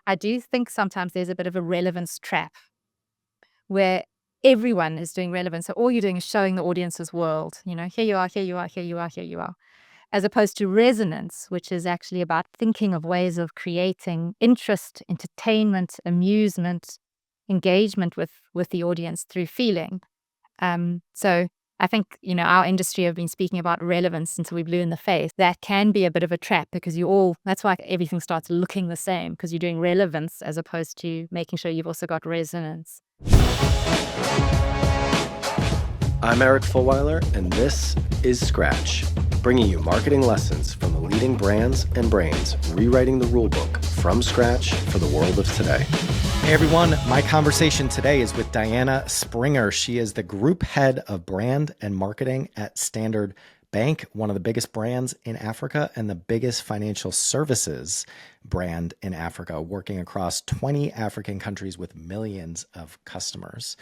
I do think sometimes there's a bit of a relevance trap where everyone is doing relevance. So all you're doing is showing the audience's world. Here you are, here you are, here you are, here you are. As opposed to resonance, which is actually about thinking of ways of creating interest, entertainment, amusement, engagement with the audience through feeling. So I think, our industry have been speaking about relevance until we blue in the face. That can be a bit of a trap because that's why everything starts looking the same, because you're doing relevance as opposed to making sure you've also got resonance. I'm Eric Fulweiler, and this is Scratch, bringing you marketing lessons from the leading brands and brains rewriting the rulebook from scratch for the world of today. Hey everyone, my conversation today is with Diana Springer. She is the group head of brand and marketing at Standard Bank, one of the biggest brands in Africa and the biggest financial services brand in Africa, working across 20 African countries with millions of customers.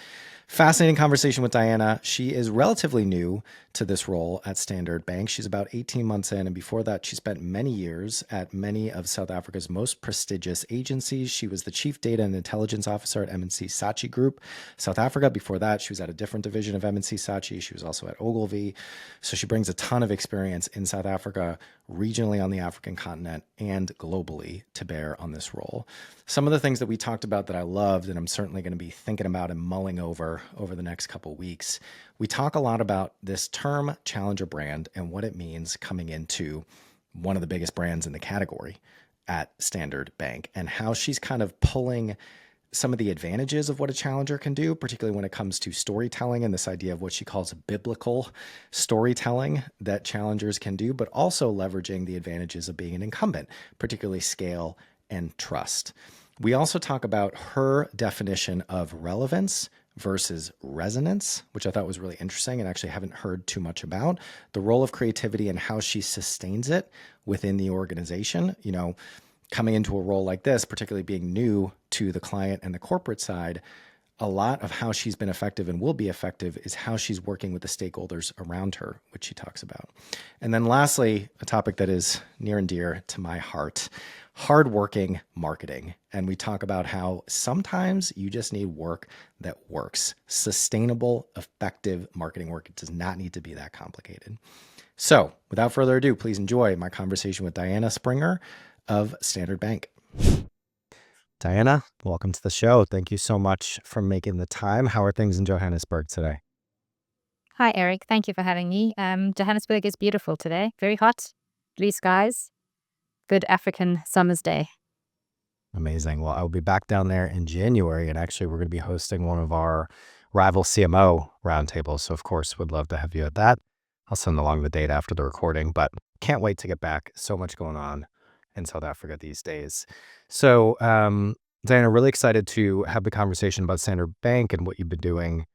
Fascinating conversation with Diana. She is relatively new to this role at Standard Bank. She's about 18 months in, and before that, she spent many years at many of South Africa's most prestigious agencies. She was the Chief Data and Intelligence Officer at M&C Saatchi Group, South Africa. Before that, she was at a different division of M&C Saatchi. She was also at Ogilvy. So she brings a ton of experience in South Africa, regionally on the African continent, and globally to bear on this role. Some of the things that we talked about that I loved, and I'm certainly going to be thinking about and mulling over the next couple weeks, we talk a lot about this term challenger brand and what it means coming into one of the biggest brands in the category at Standard Bank, and how she's kind of pulling some of the advantages of what a challenger can do, particularly when it comes to storytelling and this idea of what she calls biblical storytelling that challengers can do, but also leveraging the advantages of being an incumbent, particularly scale and trust. We also talk about her definition of relevance versus resonance, which I thought was really interesting and actually haven't heard too much about. The role of creativity and how she sustains it within the organization. Coming into a role like this, particularly being new to the client and the corporate side, a lot of how she's been effective and will be effective is how she's working with the stakeholders around her, which she talks about. And then lastly, a topic that is near and dear to my heart, hardworking marketing. And we talk about how sometimes you just need work that works. Sustainable, effective marketing work. It does not need to be that complicated. So without further ado, please enjoy my conversation with Diana Springer of Standard Bank. Diana, welcome to the show. Thank you so much for making the time. How are things in Johannesburg today? Hi, Eric. Thank you for having me. Johannesburg is beautiful today. Very hot, blue skies, good African summer's day. Amazing. Well, I'll be back down there in January, and actually we're going to be hosting one of our rival CMO roundtables. So of course, would love to have you at that. I'll send along the date after the recording, but can't wait to get back. So much going on in South Africa these days. So, Diana, really excited to have the conversation about Standard Bank and what you've been doing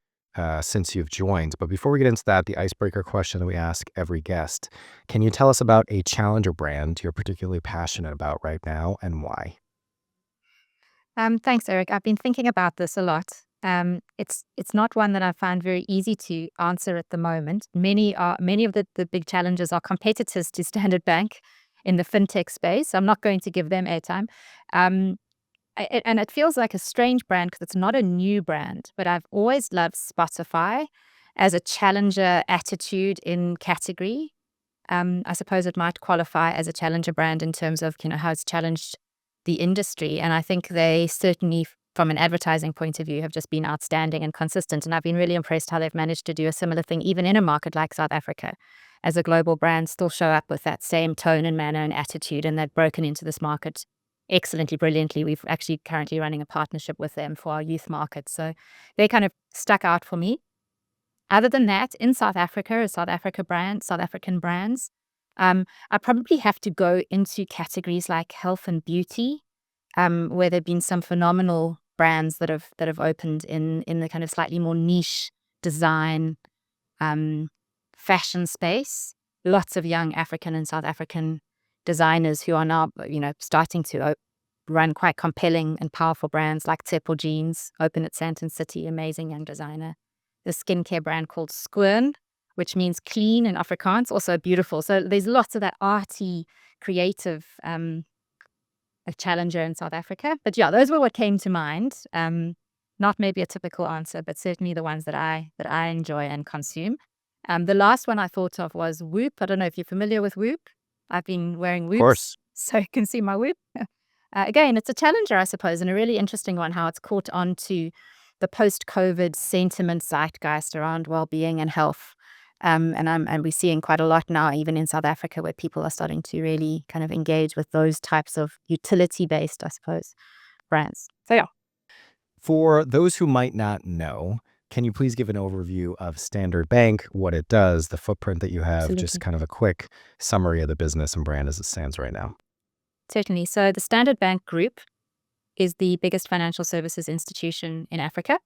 since you've joined. But before we get into that, the icebreaker question that we ask every guest, can you tell us about a challenger brand you're particularly passionate about right now and why? Thanks, Eric. I've been thinking about this a lot. It's not one that I find very easy to answer at the moment. Many of the big challenges are competitors to Standard Bank in the fintech space. I'm not going to give them airtime. Um, and it feels like a strange brand because it's not a new brand, but I've always loved Spotify as a challenger attitude in category. I suppose it might qualify as a challenger brand in terms of how it's challenged the industry. And I think they certainly, from an advertising point of view, have just been outstanding and consistent. And I've been really impressed how they've managed to do a similar thing, even in a market like South Africa, as a global brand, still show up with that same tone and manner and attitude. And they've broken into this market excellently, brilliantly. We've actually currently running a partnership with them for our youth market. So they kind of stuck out for me. Other than that, in South Africa, as South African brands, I probably have to go into categories like health and beauty, where there've been some phenomenal brands that have opened in the kind of slightly more niche design, fashion space. Lots of young African and South African designers who are now, starting to run quite compelling and powerful brands like Tsepo Jeans, open at Sandton City, amazing young designer. The skincare brand called Skoon, which means clean in Afrikaans, also beautiful. So there's lots of that arty, creative a challenger in South Africa. But yeah, those were what came to mind. Not maybe a typical answer, but certainly the ones that I enjoy and consume. The last one I thought of was Whoop. I don't know if you're familiar with Whoop. I've been wearing Of Whoops, course. so you can see my Whoop. Again, it's a challenger, I suppose, and a really interesting one, how it's caught on to the post-COVID sentiment zeitgeist around well-being and health. And we're seeing quite a lot now, even in South Africa, where people are starting to really kind of engage with those types of utility-based, I suppose, brands. So yeah. For those who might not know, can you please give an overview of Standard Bank, what it does, the footprint that you have, just Absolutely. kind of a quick summary of the business and brand as it stands right now? Certainly. So the Standard Bank Group is the biggest financial services institution in Africa.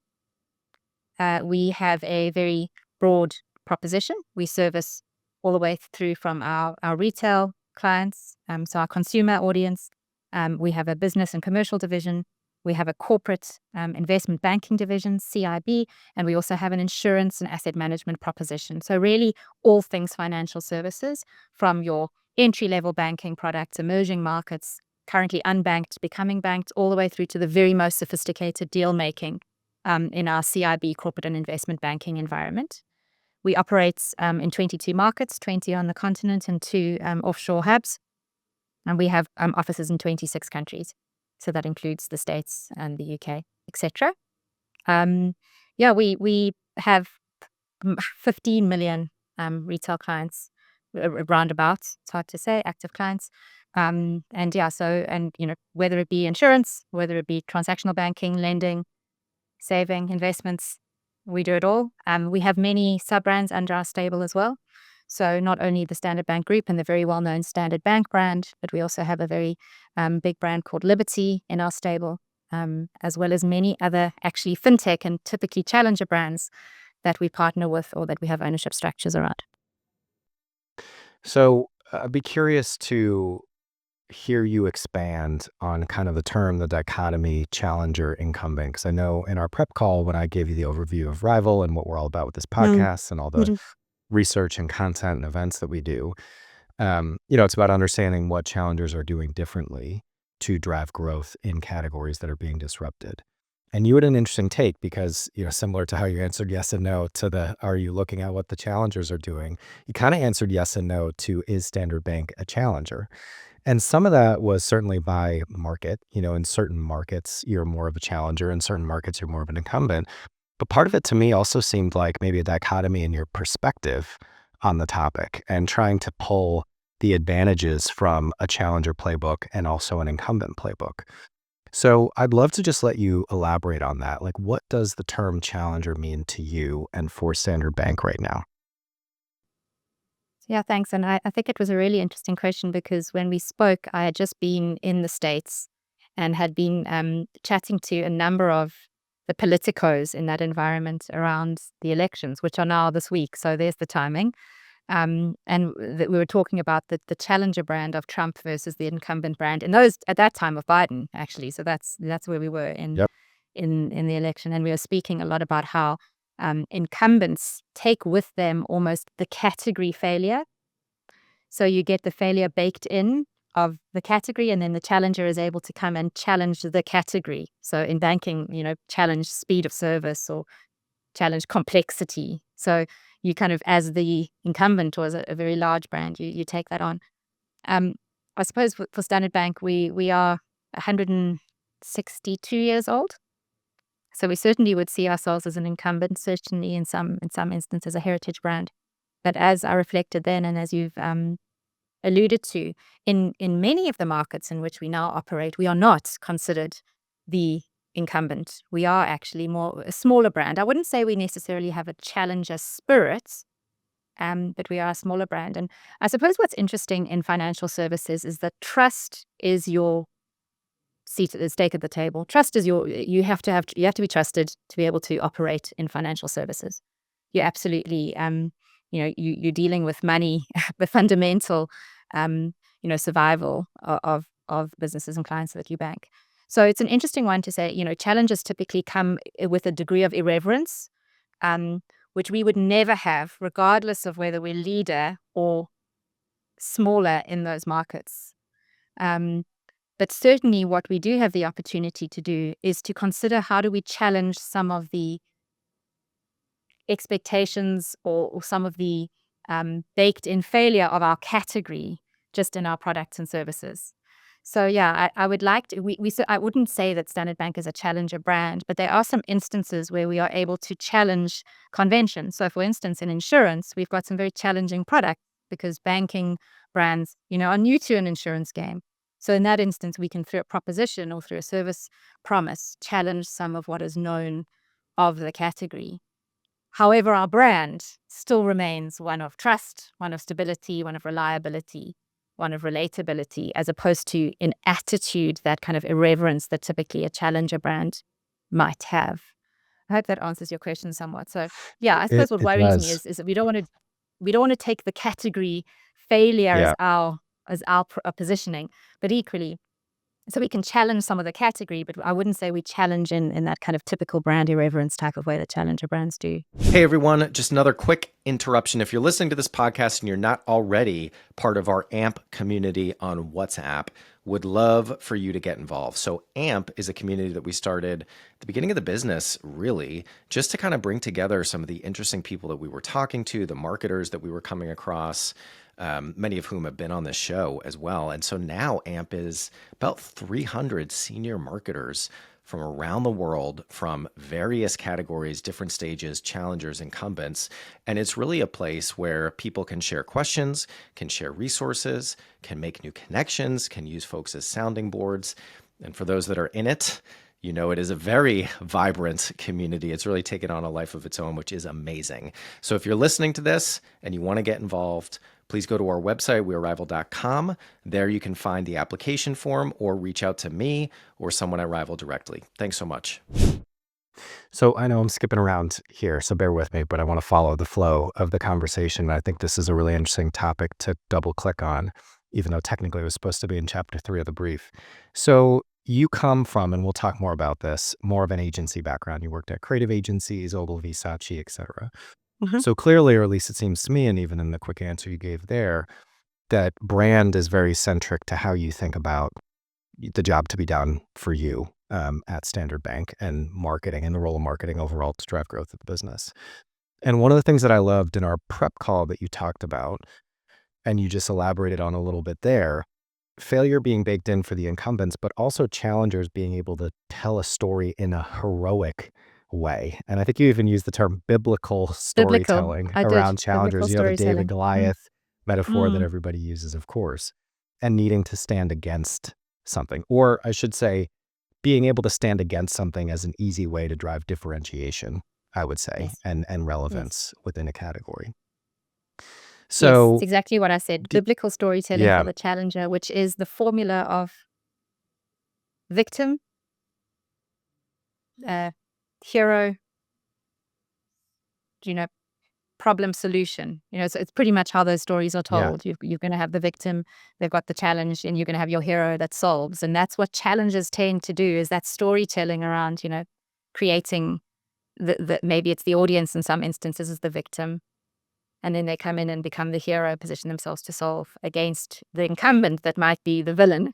We have a very broad proposition. We service all the way through from our retail clients, so our consumer audience. We have a business and commercial division. We have a corporate investment banking division, CIB, and we also have an insurance and asset management proposition. So really all things financial services, from your entry-level banking products, emerging markets, currently unbanked, becoming banked, all the way through to the very most sophisticated deal making in our CIB corporate and investment banking environment. We operate in 22 markets, 20 on the continent and 2 offshore hubs. And we have offices in 26 countries. So that includes the States and the UK, etc. Yeah, we have 15 million retail clients, roundabout. It's hard to say, active clients. And yeah, so, and, whether it be insurance, whether it be transactional banking, lending, saving, investments, we do it all. We have many sub-brands under our stable as well. So not only the Standard Bank Group and the very well-known Standard Bank brand, but we also have a very big brand called Liberty in our stable, as well as many other actually fintech and typically challenger brands that we partner with or that we have ownership structures around. So I'd be curious to hear you expand on kind of the term, the dichotomy, challenger, incumbent, because I know in our prep call, when I gave you the overview of Rival and what we're all about with this podcast and all the research and content and events that we do, it's about understanding what challengers are doing differently to drive growth in categories that are being disrupted. And you had an interesting take because, similar to how you answered yes and no to the, are you looking at what the challengers are doing? You kind of answered yes and no to, is Standard Bank a challenger? And some of that was certainly by market. In certain markets, you're more of a challenger. In certain markets, you're more of an incumbent. But part of it to me also seemed like maybe a dichotomy in your perspective on the topic and trying to pull the advantages from a challenger playbook and also an incumbent playbook. So I'd love to just let you elaborate on that. Like, what does the term challenger mean to you and for Standard Bank right now? Yeah, thanks. And I think it was a really interesting question because when we spoke, I had just been in the States and had been chatting to a number of the politicos in that environment around the elections, which are now this week. So there's the timing. And we were talking about the challenger brand of Trump versus the incumbent brand, and those at that time of Biden, actually. So that's where we were in Yep. in the election, and we were speaking a lot about how incumbents take with them almost the category failure. So you get the failure baked in of the category, and then the challenger is able to come and challenge the category. So in banking, challenge speed of service or challenge complexity. So you kind of, as the incumbent or as a very large brand, you take that on. I suppose for Standard Bank, we are 162 years old. So we certainly would see ourselves as an incumbent, certainly in some instances a heritage brand. But as I reflected then, and as you've alluded to, in many of the markets in which we now operate, we are not considered the incumbent. We are actually more a smaller brand. I wouldn't say we necessarily have a challenger spirit, but we are a smaller brand. And I suppose what's interesting in financial services is that trust is your seat at the stake at the table. Trust is you have to be trusted to be able to operate in financial services. You absolutely you're dealing with money, the fundamental survival of businesses and clients that you bank. So it's an interesting one to say, challenges typically come with a degree of irreverence, which we would never have, regardless of whether we're leader or smaller in those markets. But certainly what we do have the opportunity to do is to consider how do we challenge some of the expectations or some of the baked in failure of our category just in our products and services. So yeah, I would like to, I wouldn't say that Standard Bank is a challenger brand, but there are some instances where we are able to challenge convention. So for instance, in insurance, we've got some very challenging products because banking brands, are new to an insurance game. So in that instance, we can, through a proposition or through a service promise, challenge some of what is known of the category. However, our brand still remains one of trust, one of stability, one of reliability, one of relatability, as opposed to an attitude, that kind of irreverence that typically a challenger brand might have. I hope that answers your question somewhat. So yeah, I suppose what It worries me does. is that we don't want to take the category failure Yeah. as our positioning, but equally, so we can challenge some of the category, but I wouldn't say we challenge in that kind of typical brand irreverence type of way that challenger brands do. Hey everyone, just another quick interruption. If you're listening to this podcast and you're not already part of our AMP community on WhatsApp, would love for you to get involved. So AMP is a community that we started at the beginning of the business, really, just to kind of bring together some of the interesting people that we were talking to, the marketers that we were coming across, many of whom have been on this show as well. And so now AMP is about 300 senior marketers from around the world, from various categories, different stages, challengers, incumbents. And it's really a place where people can share questions, can share resources, can make new connections, can use folks as sounding boards. And for those that are in it, it is a very vibrant community. It's really taken on a life of its own, which is amazing. So if you're listening to this and you want to get involved, please go to our website, wearerival.com. There you can find the application form or reach out to me or someone at Rival directly. Thanks so much. So I know I'm skipping around here, so bear with me, but I want to follow the flow of the conversation. I think this is a really interesting topic to double click on, even though technically it was supposed to be in chapter 3 of the brief. So you come from, and we'll talk more about this, more of an agency background. You worked at creative agencies, Ogilvy, Saatchi, et cetera. So clearly, or at least it seems to me, and even in the quick answer you gave there, that brand is very centric to how you think about the job to be done for you at Standard Bank, and marketing and the role of marketing overall to drive growth of the business. And one of the things that I loved in our prep call that you talked about, and you just elaborated on a little bit there, failure being baked in for the incumbents, but also challengers being able to tell a story in a heroic way. And I think you even used the term biblical storytelling I did. around Biblical challengers. The David storytelling. Goliath metaphor that Mm. everybody uses, of course, and needing to stand against something. Or I should say, being able to stand against something as an easy way to drive differentiation, I would say, Yes. and Yes. relevance within a category. Yes, it's So, exactly what I said. d- Biblical storytelling yeah, for the challenger, which is the formula of victim, uh, hero, you know, problem solution. So it's pretty much how those stories are yeah. told. You're going to have the victim, they've got the challenge, and you're going to have your hero that solves. And that's what challenges tend to do, is that storytelling around, creating maybe it's the audience in some instances is the victim. And then they come in and become the hero, position themselves to solve against the incumbent that might be the villain,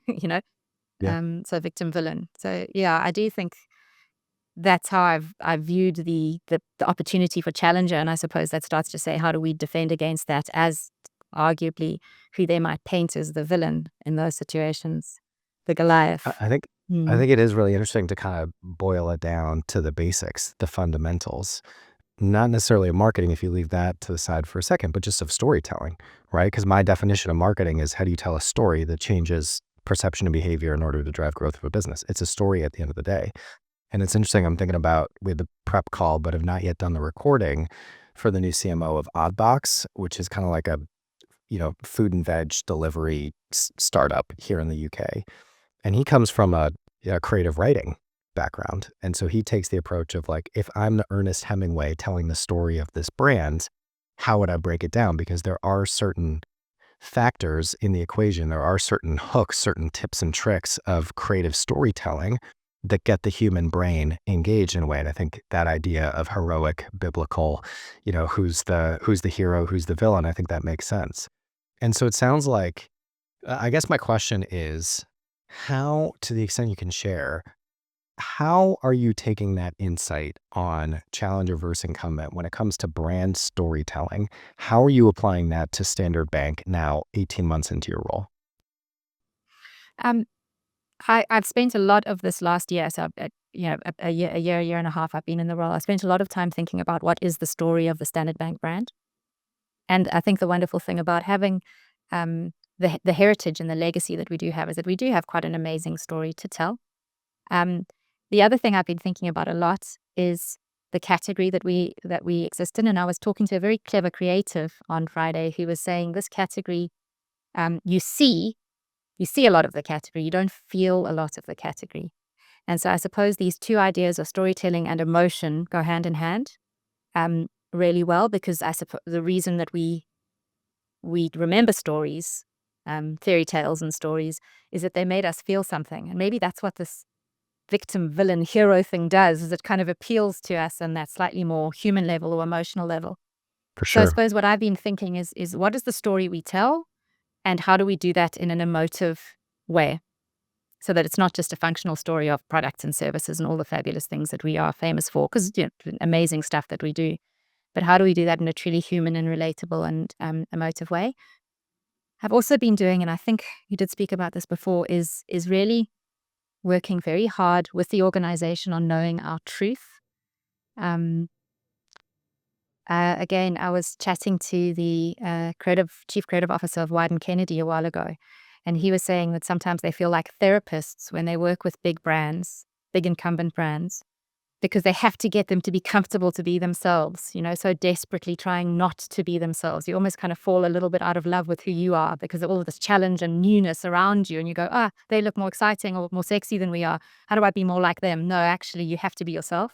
Yeah. So victim villain. So yeah, I do think that's how I've viewed the opportunity for challenger, and I suppose that starts to say, how do we defend against that, as arguably who they might paint as the villain in those situations, the I Goliath. I think I Mm. think it is really interesting to kind of boil it down to the basics, the fundamentals. Not necessarily of marketing, if you leave that to the side for a second, but just of storytelling, right? Because my definition of marketing is, how do you tell a story that changes perception and behavior in order to drive growth of a business? It's a story at the end of the day. And it's interesting, I'm thinking about, we had the prep call, but have not yet done the recording for the new CMO of Oddbox, which is kind of like a, food and veg delivery startup here in the UK. And he comes from a creative writing background. And so he takes the approach of, like, if I'm the Ernest Hemingway telling the story of this brand, how would I break it down? Because there are certain factors in the equation. There are certain hooks, certain tips and tricks of creative storytelling that get the human brain engaged in a way. And I think that idea of heroic, biblical, who's the hero, who's the villain, I think that makes sense. And so it sounds like, I guess my question is, How, to the extent you can share, how are you taking that insight on challenger versus incumbent when it comes to brand storytelling? How are you applying that to Standard Bank now, 18 months into your role? Um, I've spent a lot of this last year, so a year and a half I've been in the role. I spent a lot of time thinking about what is the story of the Standard Bank brand. And I think the wonderful thing about having the heritage and the legacy that we do have is that we do have quite an amazing story to tell. Um, the other thing I've been thinking about a lot is the category that we exist in. And I was talking to a very clever creative on Friday who was saying this category, you see a lot of the category, you don't feel a lot of the category. And so I suppose these two ideas of storytelling and emotion go hand in hand really well, because I suppose the reason that we remember stories, fairy tales and stories, is that they made us feel something. And maybe that's what this victim, villain, hero thing does, is it kind of appeals to us on that slightly more human level or emotional level. For So I sure. suppose what I've been thinking is what is the story we tell, and how do we do that in an emotive way, so that it's not just a functional story of products and services and all the fabulous things that we are famous for, because amazing stuff that we do. But how do we do that in a truly human and relatable and emotive way? I've also been doing, and I think you did speak about this before, is really working very hard with the organization on knowing our truth. Um, Again, I was chatting to the chief creative officer of Wyden Kennedy a while ago, and he was saying that sometimes they feel like therapists when they work with big brands, big incumbent brands, because they have to get them to be comfortable to be themselves, so desperately trying not to be themselves. You almost kind of fall a little bit out of love with who you are because of all of this challenge and newness around you. And you go, they look more exciting or more sexy than we are. How do I be more like them? No, actually, you have to be yourself.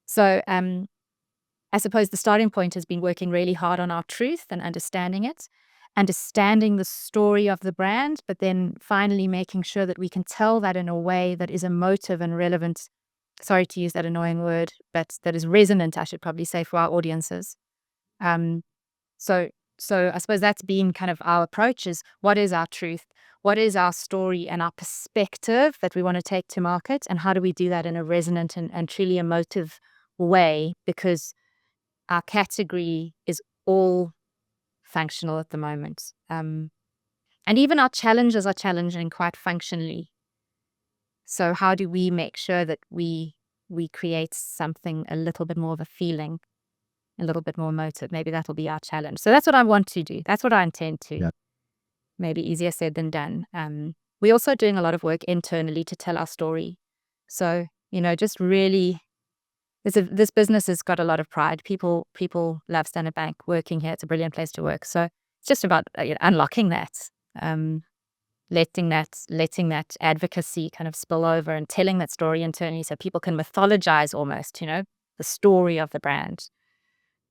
So I suppose the starting point has been working really hard on our truth and understanding it, understanding the story of the brand, but then finally making sure that we can tell that in a way that is emotive and relevant. Sorry to use that annoying word, but that is resonant, I should probably say, for our audiences. Um, so, so I suppose that's been kind of our approach: is what is our truth? What is our story and our perspective that we want to take to market? And how do we do that in a resonant and truly emotive way? Because our category is all functional at the moment. And even our challenges are challenging quite functionally. So how do we make sure that we create something a little bit more of a feeling, a little bit more emotive? Maybe that'll be our challenge. So that's what I want to do. That's what I intend to. Yeah. Maybe easier said than done. We're also doing a lot of work internally to tell our story. So, just really, this business has got a lot of pride. People love Standard Bank, working here. It's a brilliant place to work. So it's just about unlocking that, letting that advocacy kind of spill over and telling that story internally, so people can mythologize almost, the story of the brand.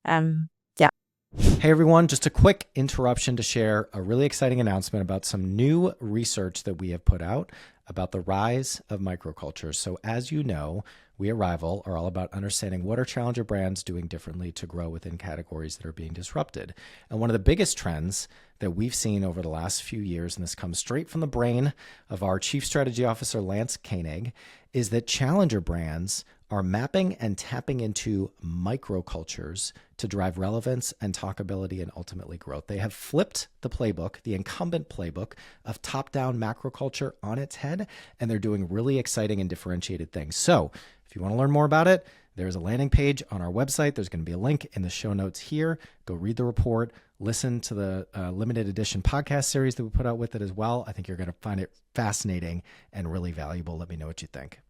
Yeah. Hey everyone, just a quick interruption to share a really exciting announcement about some new research that we have put out about the rise of microcultures. So as you know, we at Rival are all about understanding what are challenger brands doing differently to grow within categories that are being disrupted. And one of the biggest trends that we've seen over the last few years, and this comes straight from the brain of our Chief Strategy Officer, Lance Koenig, is that challenger brands are mapping and tapping into microcultures to drive relevance and talkability and ultimately growth. They have flipped the playbook, the incumbent playbook of top-down macroculture on its head, and they're doing really exciting and differentiated things. So if you want to learn more about it, there's a landing page on our website. There's going to be a link in the show notes here. Go read the report, listen to the limited edition podcast series that we put out with it as well. I think you're going to find it fascinating and really valuable. Let me know what you think.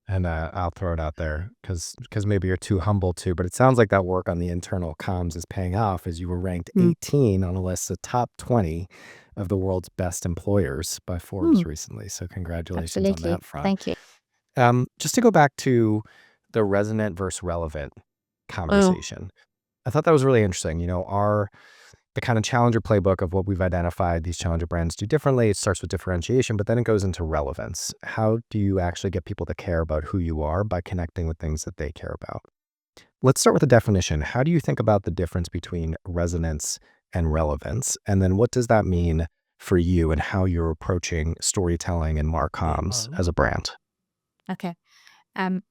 And I'll throw it out there because maybe you're too humble to, but it sounds like that work on the internal comms is paying off, as you were ranked 18 on a list of top 20 of the world's best employers by Forbes recently. So congratulations Absolutely. on that front. Thank you. Just to go back to the resonant versus relevant conversation, I thought that was really interesting. The kind of challenger playbook of what we've identified these challenger brands do differently. It starts with differentiation, but then it goes into relevance. How do you actually get people to care about who you are by connecting with things that they care about? Let's start with the definition. How do you think about the difference between resonance and relevance? And then what does that mean for you and how you're approaching storytelling and marcoms as a brand? Okay. Um,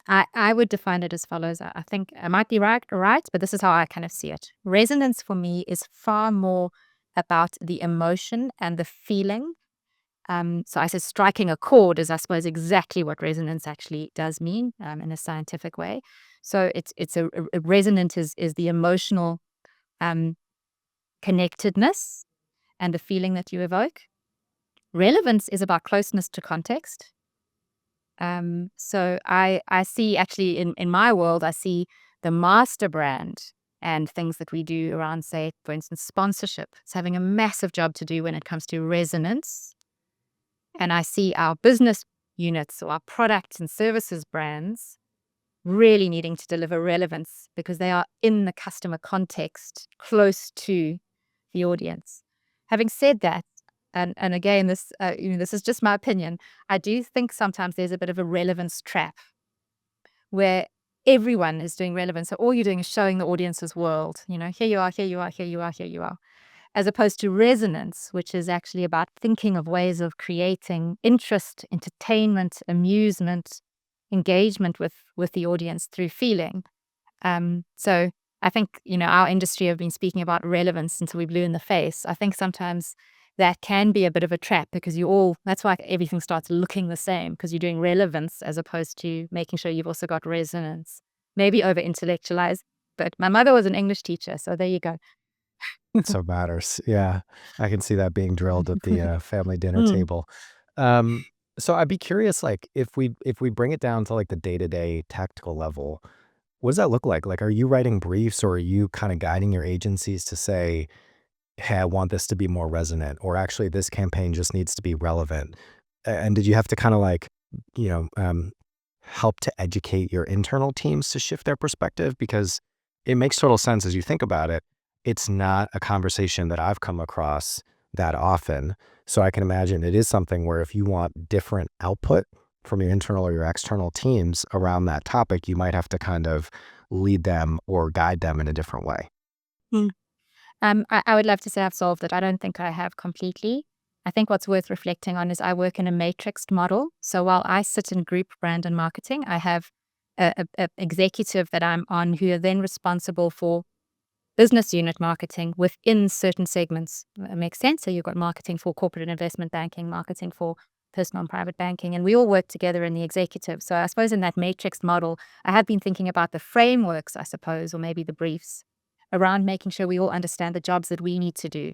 I would define it as follows. I think I might be right, but this is how I kind of see it. Resonance for me is far more about the emotion and the feeling. So I said striking a chord is, I suppose, exactly what resonance actually does mean in a scientific way. So it's a resonant is the emotional um, connectedness and the feeling that you evoke. Relevance is about closeness to context. So I see actually in my world, I see the master brand and things that we do around, say, for instance, sponsorship. It's having a massive job to do when it comes to resonance. And I see our business units or our products and services brands really needing to deliver relevance because they are in the customer context, close to the audience. Having said that, and again, this is just my opinion. I do think sometimes there's a bit of a relevance trap where everyone is doing relevance. So all you're doing is showing the audience's world. Here you are, here you are, here you are, here you are, as opposed to resonance, which is actually about thinking of ways of creating interest, entertainment, amusement, engagement with the audience through feeling. So I think, our industry have been speaking about relevance until we blew in the face. I think sometimes that can be a bit of a trap because that's why everything starts looking the same because you're doing relevance as opposed to making sure you've also got resonance. Maybe over intellectualized, but my mother was an English teacher, so there you go. So matters. Yeah. I can see that being drilled at the family dinner Mm. table. Um, so I'd be curious, like if we bring it down to like the day-to-day tactical level, what does that look like? Like, are you writing briefs or are you kind of guiding your agencies to say, hey, I want this to be more resonant, or actually this campaign just needs to be relevant? And did you have to kind of like, you know, um, help to educate your internal teams to shift their perspective? Because it makes total sense as you think about it. It's not a conversation that I've come across that often. So I can imagine it is something where if you want different output from your internal or your external teams around that topic, you might have to kind of lead them or guide them in a different way. Mm. I would love to say I've solved it. I don't think I have completely. I think what's worth reflecting on is I work in a matrixed model. So while I sit in group brand and marketing, I have a executive that I'm on who are then responsible for business unit marketing within certain segments. It makes sense. So you've got marketing for corporate and investment banking, marketing for personal and private banking, and we all work together in the executive. So I suppose in that matrix model, I have been thinking about the frameworks, I suppose, or maybe the briefs around making sure we all understand the jobs that we need to do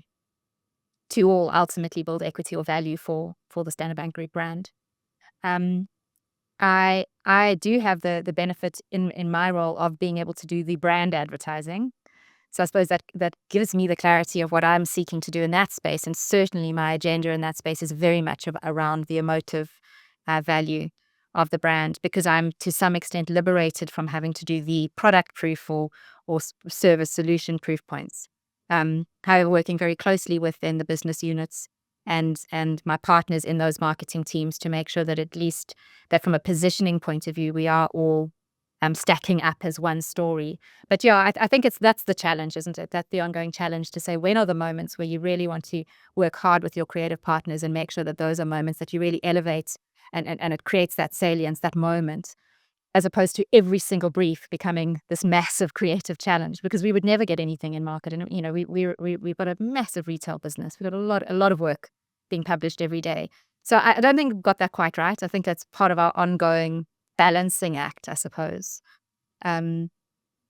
to all ultimately build equity or value for the Standard Bank Group brand. Um, I do have the benefit in my role of being able to do the brand advertising. So I suppose that gives me the clarity of what I'm seeking to do in that space. And certainly my agenda in that space is very much around the emotive value of the brand because I'm to some extent liberated from having to do the product proof or service solution proof points. However, working very closely within the business units and my partners in those marketing teams to make sure that at least that from a positioning point of view, we are all stacking up as one story. But yeah, I think that's the challenge, isn't it? That's the ongoing challenge to say when are the moments where you really want to work hard with your creative partners and make sure that those are moments that you really elevate and it creates that salience, that moment, as opposed to every single brief becoming this massive creative challenge because we would never get anything in market. And we've got a massive retail business. We've got a lot of work being published every day. So I don't think we've got that quite right. I think that's part of our ongoing balancing act, I suppose, um,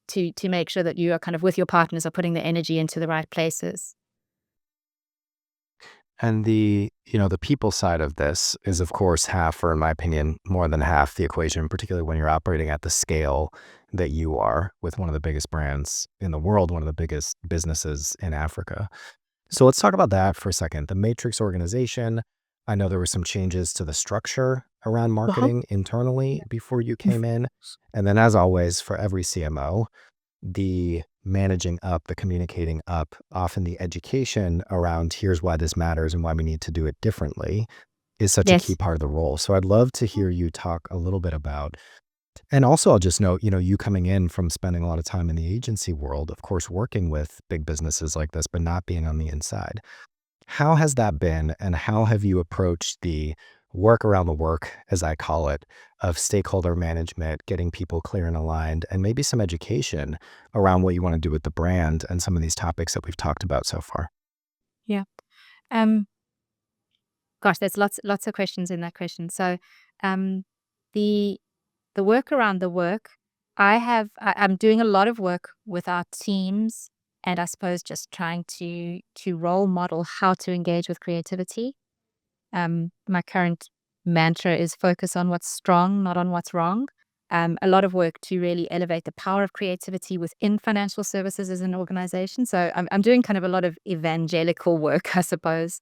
to make sure that you are kind of with your partners are putting the energy into the right places. And the people side of this is, of course, half, or in my opinion, more than half the equation, particularly when you're operating at the scale that you are with one of the biggest brands in the world, one of the biggest businesses in Africa. So let's talk about that for a second. The Matrix organization, I know there were some changes to the structure around Uh-huh. marketing internally before you came in. And then, as always, for every CMO, the managing up, the communicating up, often the education around here's why this matters and why we need to do it differently is such a key Yes. part of the role. So I'd love to hear you talk a little bit about, and also I'll just note, you coming in from spending a lot of time in the agency world, of course, working with big businesses like this, but not being on the inside. How has that been, and how have you approached the work around the work, as I call it, of stakeholder management, getting people clear and aligned, and maybe some education around what you want to do with the brand and some of these topics that we've talked about so far? Yeah. Um, Gosh, there's lots of questions in that question. So, um, the the work around the work, I'm doing a lot of work with our teams, and I suppose just trying to role model how to engage with creativity. My current mantra is focus on what's strong, not on what's wrong. A lot of work to really elevate the power of creativity within financial services as an organization. So I'm doing kind of a lot of evangelical work, I suppose,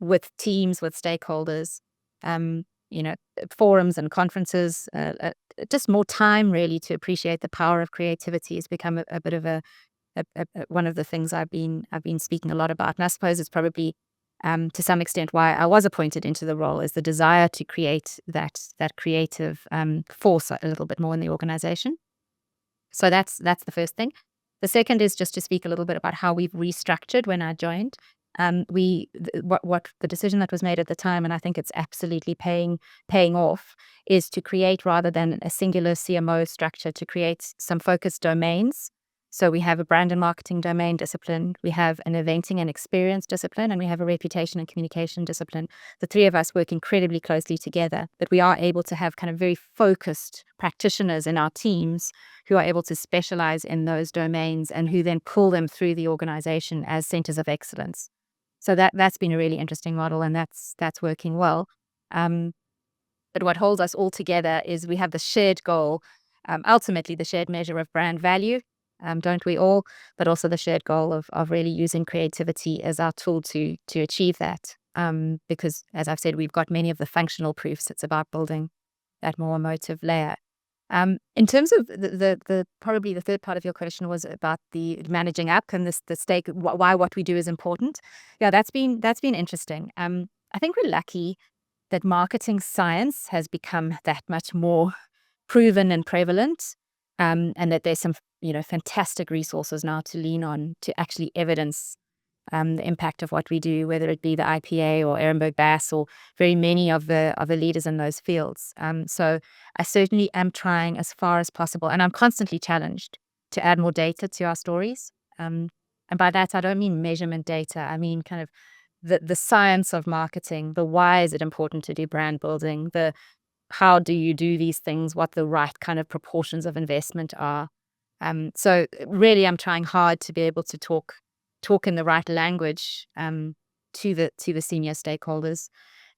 with teams, with stakeholders, um, forums and conferences. Just more time really to appreciate the power of creativity has become a bit of one of the things I've been speaking a lot about, and I suppose it's probably to some extent why I was appointed into the role, is the desire to create that creative force a little bit more in the organization. So that's the first thing. The second is just to speak a little bit about how we've restructured when I joined. What the decision that was made at the time, and I think it's absolutely paying off, is to create, rather than a singular CMO structure, to create some focused domains. So we have a brand and marketing domain discipline, we have an eventing and experience discipline, and we have a reputation and communication discipline. The three of us work incredibly closely together, but we are able to have kind of very focused practitioners in our teams who are able to specialize in those domains and who then pull them through the organization as centers of excellence. So that's been a really interesting model, and that's working well. Um, but what holds us all together is we have the shared goal, ultimately the shared measure of brand value, don't we all? But also the shared goal of really using creativity as our tool to achieve that. Because, as I've said, we've got many of the functional proofs. It's about building that more emotive layer. In terms of the probably the third part of your question was about the managing up and the stake, why what we do is important. Yeah, that's been interesting. I think we're lucky that marketing science has become that much more proven and prevalent, and that there's some fantastic resources now to lean on to actually evidence the impact of what we do, whether it be the IPA or Ehrenberg Bass or very many of the leaders in those fields. So I certainly am trying as far as possible, and I'm constantly challenged to add more data to our stories. And by that, I don't mean measurement data. I mean kind of the science of marketing, the why is it important to do brand building, the how do you do these things, what the right kind of proportions of investment are. So really, I'm trying hard to be able to talk in the right language to the senior stakeholders.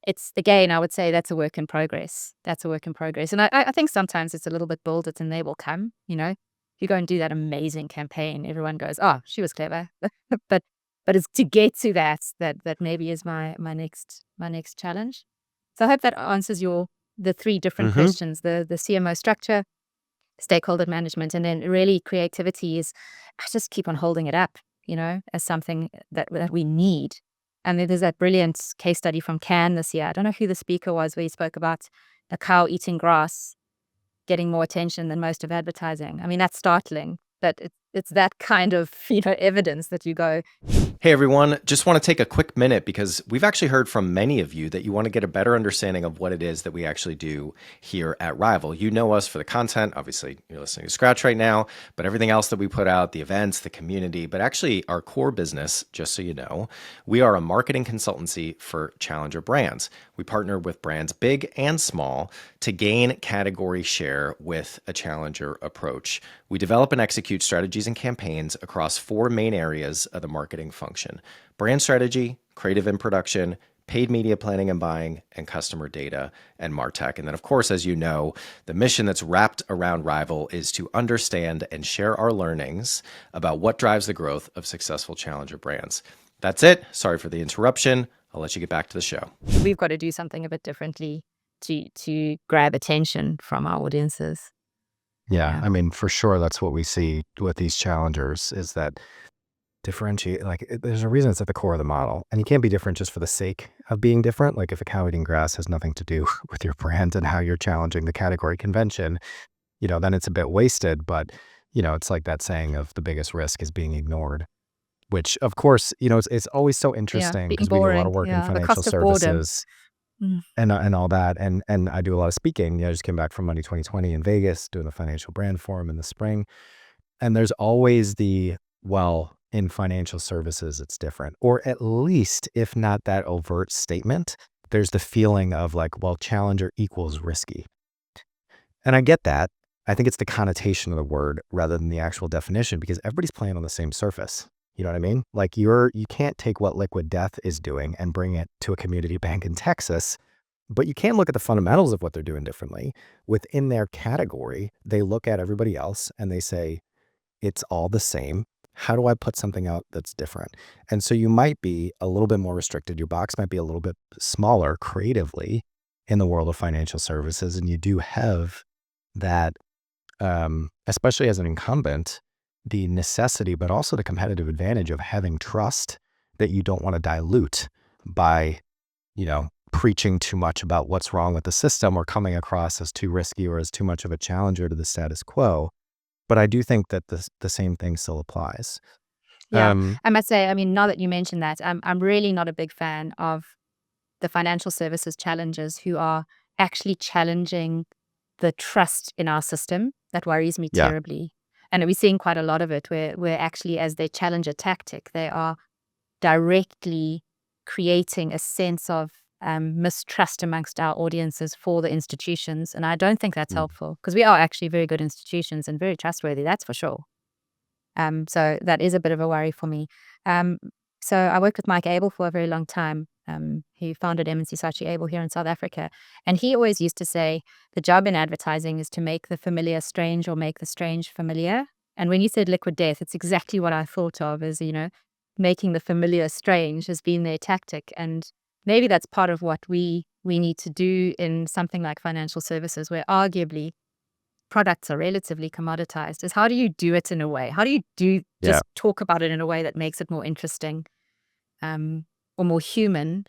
It's, again, I would say that's a work in progress. That's a work in progress, and I think sometimes it's a little bit build it and they will come. You go and do that amazing campaign, everyone goes, "Oh, she was clever," but it's to get to that maybe is my next challenge. So I hope that answers the three different Hmm. questions: the CMO structure, stakeholder management, and then really creativity is, I just keep on holding it up, as something that we need. And then there's that brilliant case study from Cannes this year. I don't know who the speaker was, where he spoke about a cow eating grass getting more attention than most of advertising. I mean, that's startling, but it's that kind of evidence that you go, Hey everyone, just want to take a quick minute because we've actually heard from many of you that you want to get a better understanding of what it is that we actually do here at Rival. You know us for the content. Obviously, you're listening to Scratch right now, but everything else that we put out, the events, the community, but actually our core business, just so you know, we are a marketing consultancy for challenger brands. We partner with brands big and small to gain category share with a challenger approach. We develop and execute strategies and campaigns across four main areas of the marketing function: brand strategy, creative and production, paid media planning and buying, and customer data and MarTech. And then, of course, as you know, the mission that's wrapped around Rival is to understand and share our learnings about what drives the growth of successful challenger brands. That's it. Sorry for the interruption. I'll let you get back to the show. we've got to do something a bit differently to grab attention from our audiences. Yeah, Yeah. I mean, for sure, that's what we see with these challengers is that differentiate, like, there's a reason it's at the core of the model. And you can't be different just for the sake of being different. Like, if a cow eating grass has nothing to do with your brand and how you're challenging the category convention, then it's a bit wasted. But, it's like that saying of the biggest risk is being ignored. which of course, it's always so Yeah, interesting being because we do a lot boring. of work in Yeah, the financial cost of boredom. services Mm. and all that. And I do a lot of speaking. I just came back from Money 2020 in Vegas doing the financial brand forum in the spring. And there's always well, in financial services, it's different. Or at least, if not that overt statement, there's the feeling of like, well, challenger equals risky. And I get that. I think it's the connotation of the word rather than the actual definition because everybody's playing on the same surface. You know what I mean? Like you can't take what Liquid Death is doing and bring it to a community bank in Texas, but you can look at the fundamentals of what they're doing differently. Within their category, they look at everybody else and they say, it's all the same. How do I put something out that's different? And so you might be a little bit more restricted. Your box might be a little bit smaller creatively in the world of financial services. And you do have that, especially as an incumbent, the necessity, but also the competitive advantage of having trust that you don't want to dilute by, preaching too much about what's wrong with the system or coming across as too risky or as too much of a challenger to the status quo. But I do think that the same thing still applies. Yeah, I must say, I mean, now that you mentioned that, I'm really not a big fan of the financial services challengers who are actually challenging the trust in our system. That worries me Yeah. terribly. And we're seeing quite a lot of it where actually, as they challenge a tactic, they are directly creating a sense of mistrust amongst our audiences for the institutions. And I don't think that's Mm. helpful because we are actually very good institutions and very trustworthy, that's for sure. So that is a bit of a worry for me. Um, so I worked with Mike Abel for a very long time. He founded M&C Saatchi Abel here in South Africa. And he always used to say, the job in advertising is to make the familiar strange or make the strange familiar. And when you said Liquid Death, it's exactly what I thought of as, making the familiar strange has been their tactic. And maybe that's part of what we need to do in something like financial services, where arguably products are relatively commoditized, is how do you do it in a way? How do you Yeah. just talk about it in a way that makes it more interesting, or more human,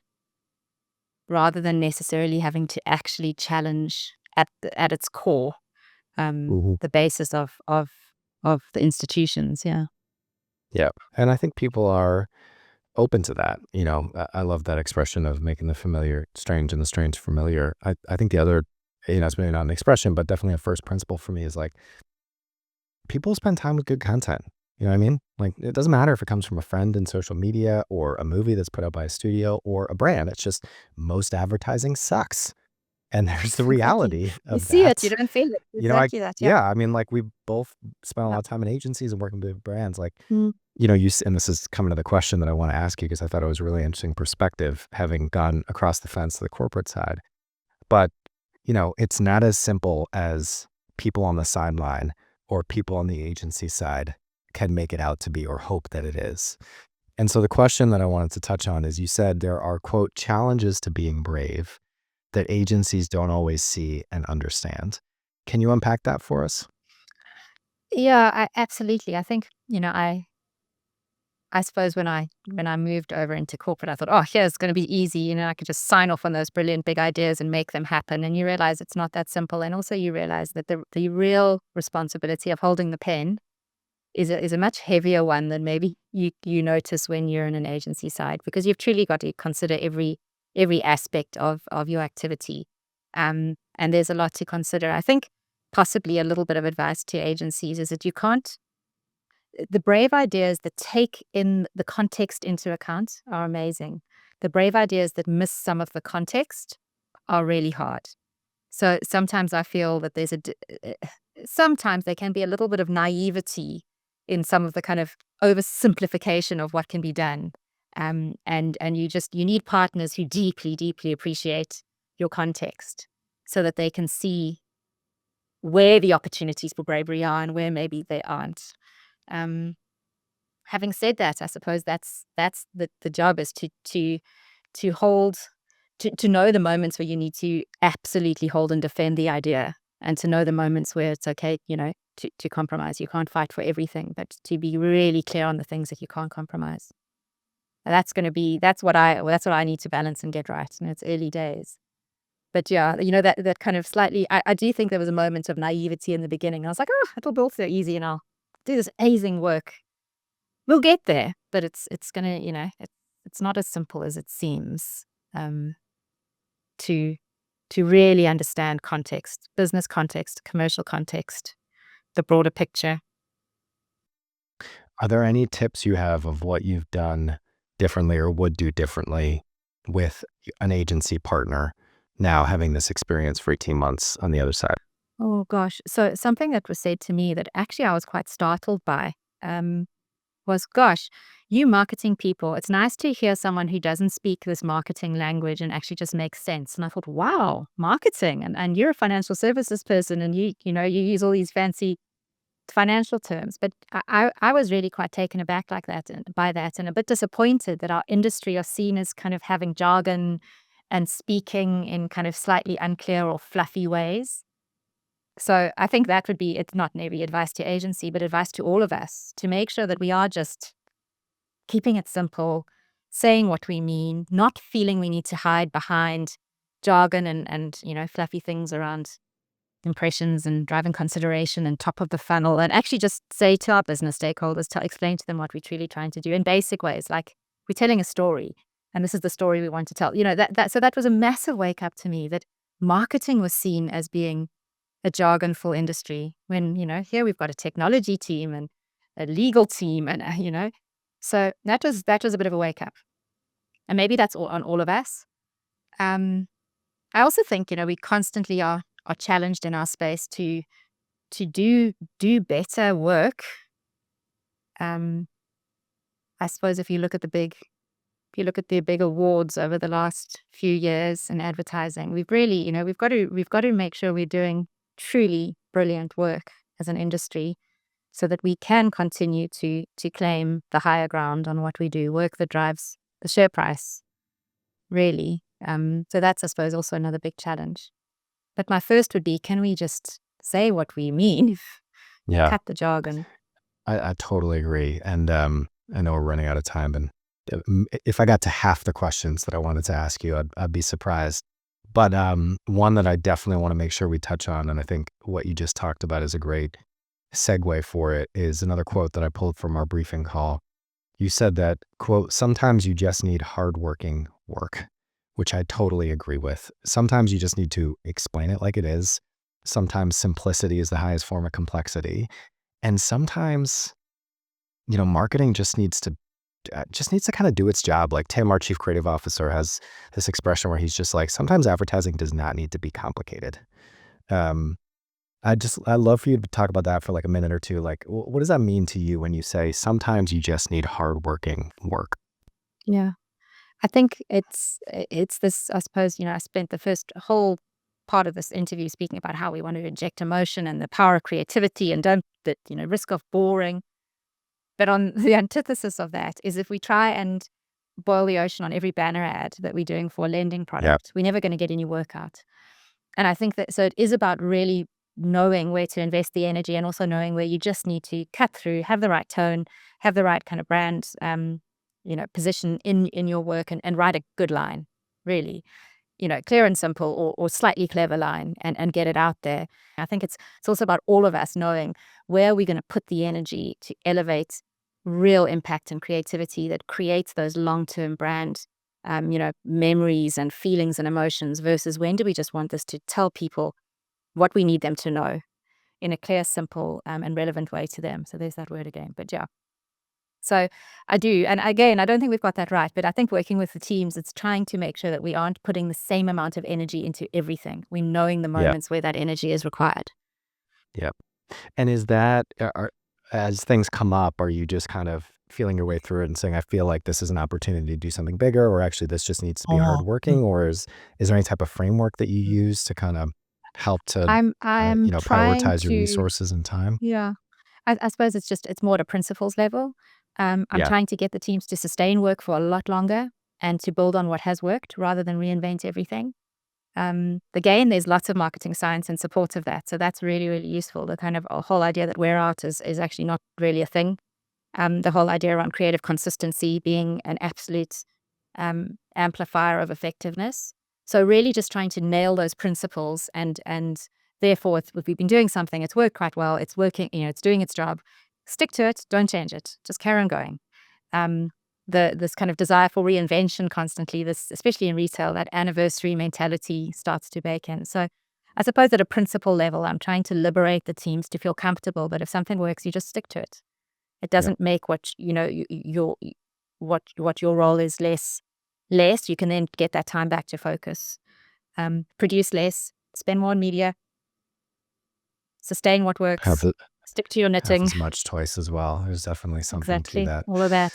rather than necessarily having to actually challenge at its core, Mhm. the basis of the institutions. Yeah. Yeah. And I think people are open to that. I love that expression of making the familiar strange and the strange familiar. I think the other, it's maybe not an expression, but definitely a first principle for me is like people spend time with good content. You know what I mean? Like it doesn't matter if it comes from a friend in social media or a movie that's put out by a studio or a brand. It's just most advertising sucks. And there's the Exactly. reality You of see it, you that. don't feel it. You know, I Exactly that. Yeah. yeah, I mean, like we both spent a lot Yeah. of time in agencies and working with brands. Like, Mm. and this is coming to the question that I want to ask you because I thought it was a really interesting perspective, having gone across the fence to the corporate side. But it's not as simple as people on the sideline or people on the agency side can make it out to be or hope that it is. And so the question that I wanted to touch on is you said there are, quote, challenges to being brave that agencies don't always see and understand. Can you unpack that for us? Yeah, absolutely. I think, I suppose when I moved over into corporate, I thought, oh, yeah, it's going to be easy. I could just sign off on those brilliant big ideas and make them happen. And you realize it's not that simple. And also you realize that the real responsibility of holding the pen is a much heavier one than maybe you notice when you're in an agency side, because you've truly got to consider every aspect of your activity. And there's a lot to consider. I think possibly a little bit of advice to agencies is that you can't the brave ideas that take in the context into account are amazing. The brave ideas that miss some of the context are really hard. So sometimes I feel that sometimes there can be a little bit of naivety in some of the kind of oversimplification of what can be done. And you need partners who deeply, deeply appreciate your context so that they can see where the opportunities for bravery are and where maybe they aren't. Um, Having said that, I suppose that's the job, is to hold to know the moments where you need to absolutely hold and defend the idea, and to know the moments where it's okay, to compromise. You can't fight for everything, but to be really clear on the things that you can't compromise. And that's what I need to balance and get right. And it's early days. But yeah, that kind of slightly, I do think there was a moment of naivety in the beginning. I was like, oh, it'll be all so easy and I'll do this amazing work. we'll get there, but it's gonna, it's not as simple as it seems, to really understand context, business context, commercial context, the broader picture. Are there any tips you have of what you've done differently or would do differently with an agency partner now having this experience for 18 months on the other side? Oh gosh. So something that was said to me that actually I was quite startled by, was, gosh, you marketing people, it's nice to hear someone who doesn't speak this marketing language and actually just makes sense. And I thought, wow, marketing, and you're a financial services person, and you use all these fancy financial terms. But I was really quite taken aback like that and by that, and a bit disappointed that our industry are seen as kind of having jargon and speaking in kind of slightly unclear or fluffy ways. So I think that would be, it's not maybe advice to agency, but advice to all of us to make sure that we are just keeping it simple, saying what we mean, not feeling we need to hide behind jargon and fluffy things around impressions and driving consideration and top of the funnel, and actually just say to our business stakeholders, to explain to them what we're truly trying to do in basic ways, like we're telling a story and this is the story we want to tell. So that was a massive wake up to me, that marketing was seen as being a jargonful industry when, here we've got a technology team and a legal team and, so that was a bit of a wake up. And maybe that's all on all of us. Um, I also think, we constantly are challenged in our space to do better work. I suppose if you look at the big awards over the last few years in advertising, we've really, we've got to make sure we're doing truly brilliant work as an industry so that we can continue to claim the higher ground on what we do, work that drives the share price, really. So that's, I suppose, also another big challenge. But my first would be, can we just say what we mean? Yeah, Cut the jargon. I totally agree. And I know we're running out of time. And if I got to half the questions that I wanted to ask you, I'd be surprised. But one that I definitely want to make sure we touch on, and I think what you just talked about is a great segue for it, is another quote that I pulled from our briefing call. You said that, quote, sometimes you just need hardworking work, which I totally agree with. Sometimes you just need to explain it like it is. Sometimes simplicity is the highest form of complexity. And sometimes, marketing just needs to kind of do its job. Like Tim, our chief creative officer, has this expression where he's just like, sometimes advertising does not need to be complicated. Um, I'd love for you to talk about that for like a minute or two. Like, what does that mean to you when you say sometimes you just need hardworking work? Yeah. I think it's this, I suppose, I spent the first whole part of this interview speaking about how we want to inject emotion and the power of creativity and don't the, risk of boring. But on the antithesis of that is, if we try and boil the ocean on every banner ad that we're doing for a lending Yeah. product, we're never going to get any work out. And I think that, so it is about really knowing where to invest the energy and also knowing where you just need to cut through, have the right tone, have the right kind of brand, position in your work, and write a good line, really, clear and simple, or slightly clever line, and get it out there. I think it's also about all of us knowing where we're going to put the energy to elevate real impact and creativity that creates those long-term brand memories and feelings and emotions, versus when do we just want this to tell people what we need them to know in a clear, simple, and relevant way to them. So there's that word again. But yeah. So I do. And again, I don't think we've got that right, but I think working with the teams, it's trying to make sure that we aren't putting the same amount of energy into everything. We're knowing the Yeah. moments where that energy is required. Yeah. And is that, as things come up, are you just kind of feeling your way through it and saying, I feel like this is an opportunity to do something bigger, or actually this just needs to be hardworking, or is there any type of framework that you use to kind of help to, I'm trying prioritize your to, resources and time? yeah. I suppose it's more at a principles level. I'm Yeah. trying to get the teams to sustain work for a lot longer and to build on what has worked rather than reinvent everything. Again, there's lots of marketing science in support of that. So that's really, really useful. The kind of whole idea that wear out is actually not really a thing. The whole idea around creative consistency being an absolute amplifier of effectiveness. So really just trying to nail those principles, and therefore if we've been doing something, it's worked quite well, it's working, it's doing its job. stick to it, don't change it, just carry on going. This kind of desire for reinvention constantly, this, especially in retail, that anniversary mentality starts to bake in. So I suppose at a principle level, I'm trying to liberate the teams to feel comfortable, but if something works, you just stick to it. It doesn't make what, what your role is less. You can then get that time back to focus. Produce less, spend more on media, sustain what works, Have stick to your knitting. as much choice as well. There's definitely something to that. All of that.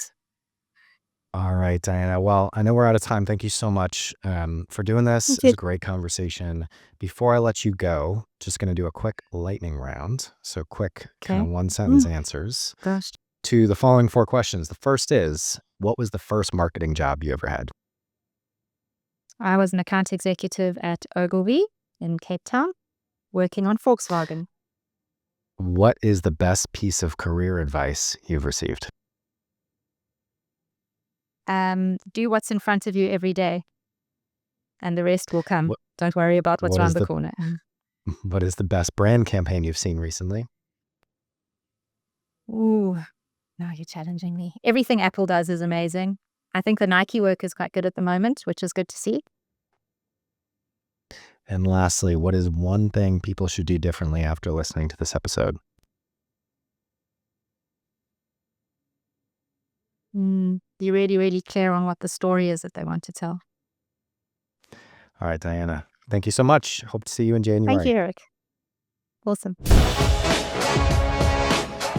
All right, Diana. Well, I know we're out of time. Thank you so much for doing this. It was a great conversation. Before I let you go, just going to do a quick lightning round. So quick, kind of one sentence answers Gosh. to the following 4 questions. The first is, what was the first marketing job you ever had? I was an account executive at Ogilvy in Cape Town, working on Volkswagen. What is the best piece of career advice you've received? Do what's in front of you every day, and the rest will come. What- Don't worry about what's what around is the the- corner. What is the best brand campaign you've seen recently? Ooh, no, you're challenging me. Everything Apple does is amazing. I think the Nike work is quite good at the moment, which is good to see. And lastly, what is one thing people should do differently after listening to this episode? Be really, really clear on what the story is that they want to tell. All right, Diana. Thank you so much. Hope to see you in January. Thank you, Eric. Awesome.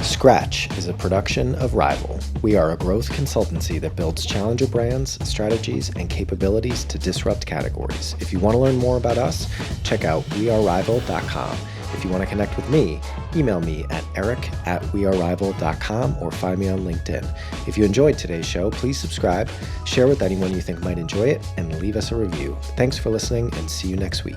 Scratch is a production of Rival. We are a growth consultancy that builds challenger brands, strategies, and capabilities to disrupt categories. If you want to learn more about us, check out wearerival.com. If you want to connect with me, email me at eric@wearerival.com or find me on LinkedIn. If you enjoyed today's show, please subscribe, share with anyone you think might enjoy it, and leave us a review. Thanks for listening, and see you next week.